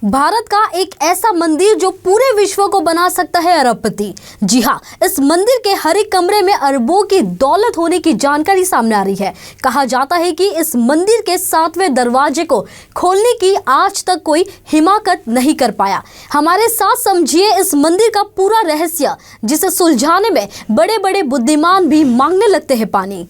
भारत का एक ऐसा मंदिर जो पूरे विश्व को बना सकता है अरबपति। जी हाँ, इस मंदिर के हर एक कमरे में अरबों की दौलत होने की जानकारी सामने आ रही है। कहा जाता है कि इस मंदिर के 7वें दरवाजे को खोलने की आज तक कोई हिमाकत नहीं कर पाया। हमारे साथ समझिए इस मंदिर का पूरा रहस्य, जिसे सुलझाने में बड़े बड़े बुद्धिमान भी मांगने लगते हैं पानी।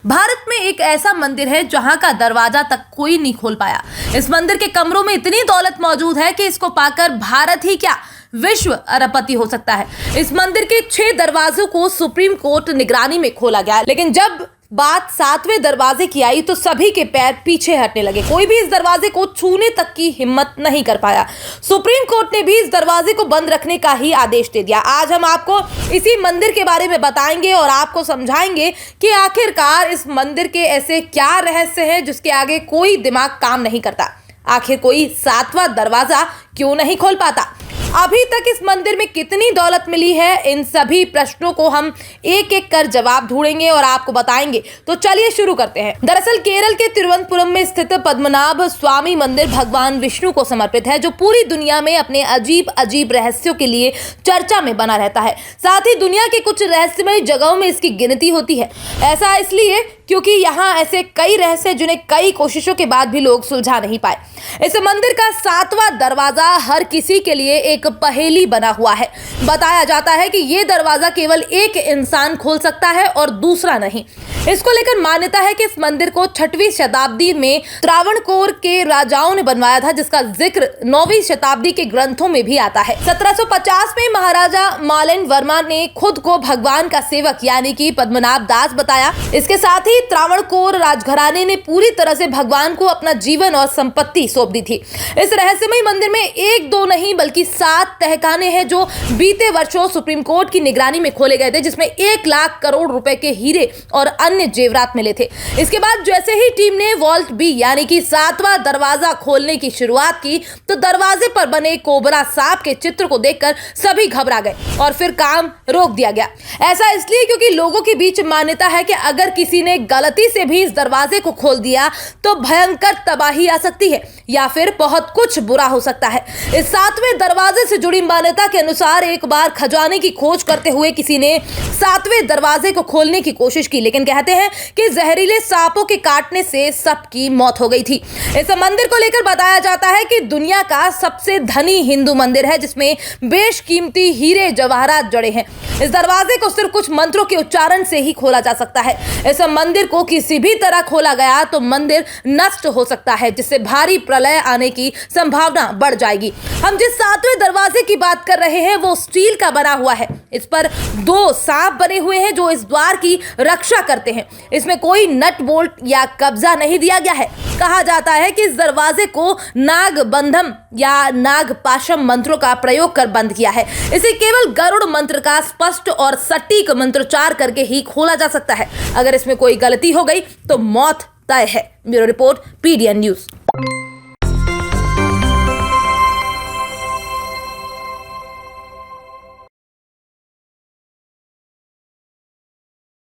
भारत में एक ऐसा मंदिर है जहां का दरवाजा तक कोई नहीं खोल पाया। इस मंदिर के कमरों में इतनी दौलत मौजूद है कि इसको पाकर भारत ही क्या, विश्व अरबपति हो सकता है। इस मंदिर के 6 दरवाजों को सुप्रीम कोर्ट निगरानी में खोला गया, लेकिन जब बात 7वें दरवाजे की आई तो सभी के पैर पीछे हटने लगे। कोई भी इस दरवाजे को छूने तक की हिम्मत नहीं कर पाया। सुप्रीम कोर्ट ने भी इस दरवाजे को बंद रखने का ही आदेश दे दिया। आज हम आपको इसी मंदिर के बारे में बताएंगे और आपको समझाएंगे कि आखिरकार इस मंदिर के ऐसे क्या रहस्य हैं जिसके आगे कोई दिमाग काम नहीं करता। आखिर कोई 7वां दरवाजा क्यों नहीं खोल पाता? अभी तक इस मंदिर में कितनी दौलत मिली है, इन सभी प्रश्नों को हम एक एक कर जवाब ढूंढेंगे और आपको बताएंगे। तो चलिए शुरू करते हैं। दरअसल केरल के तिरुवनंतपुरम में स्थित पद्मनाभ स्वामी मंदिर भगवान विष्णु को समर्पित है, जो पूरी दुनिया में अपने अजीब अजीब रहस्यों के लिए चर्चा में बना रहता है। साथ ही दुनिया के कुछ रहस्यमय जगहों में इसकी गिनती होती है। ऐसा इसलिए क्योंकि यहाँ ऐसे कई रहस्य जिन्हें कई कोशिशों के बाद भी लोग सुलझा नहीं पाए। इस मंदिर का 7वां दरवाजा हर किसी के लिए एक पहेली बना हुआ है। बताया जाता है कि ये दरवाजा केवल एक इंसान खोल सकता है और दूसरा नहीं। इसको लेकर मान्यता है कि इस मंदिर को 6वीं शताब्दी में त्रावणकोर के राजाओं ने बनवाया था, जिसका जिक्र 9वीं शताब्दी के ग्रंथों में भी आता है। 1750 में महाराजा मालेन वर्मा ने खुद को भगवान का सेवक यानी कि पद्मनाभ दास बताया। इसके साथ ही त्रावणकोर राजघराने ने पूरी तरह से भगवान को अपना जीवन और संपत्ति सौंप दी थी। इस रहस्यमय मंदिर में 1-2 नहीं बल्कि 7 तहखाने हैं, जो बीते वर्षों सुप्रीम कोर्ट की निगरानी में खोले गए थे, जिसमें 1 लाख करोड़ रुपए के हीरे और अन्य जेवरात मिले थे। इसके बाद जैसे ही टीम ने वॉल्ट बी यानी कि 7वां दरवाजा खोलने की शुरुआत की तो दरवाजे पर बने कोबरा सांप के चित्र को देखकर सभी घबरा गए और फिर काम रोक दिया गया। ऐसा इसलिए क्योंकि लोगों के बीच मान्यता है कि अगर किसी ने गलती से भी इस दरवाजे को खोल दिया तो भयंकर तबाही आ सकती है या फिर बहुत कुछ बुरा हो सकता है। इस 7वें दरवाजे से जुड़ी मान्यता के अनुसार एक बार खजाने की खोज करते हुए किसी ने 7वें दरवाजे को खोलने की कोशिश की, लेकिन कहते हैं कि जहरीले सांपों के काटने से सबकी मौत हो गई थी। इस मंदिर को लेकर बताया जाता है कि दुनिया का सबसे धनी हिंदू मंदिर है, जिसमें बेशकीमती हीरे जवाहरात जड़े हैं। इस दरवाजे को सिर्फ कुछ मंत्रों के उच्चारण से ही खोला जा सकता है। इस मंदिर को किसी भी तरह खोला गया तो मंदिर नष्ट हो सकता है, जिससे भारी प्रलय आने की संभावना बढ़ जाएगी। हम जिस 7वें दरवाजे की बात कर रहे हैं वो स्टील का बना हुआ है। इस पर 2 सांप बने हुए हैं जो इस द्वार की रक्षा करते हैं। इसमें कोई नट बोल्ट या कब्जा नहीं दिया गया है। कहा जाता है कि इस दरवाजे को नागबंधम या नागपाशम मंत्रों का प्रयोग कर बंद किया है। इसे केवल गरुड़ मंत्र का स्पष्ट और सटीक मंत्रोच्चार करके ही खोला जा सकता है। अगर इसमें कोई गलती हो गई तो मौत तय है। Bureau report, PDN news.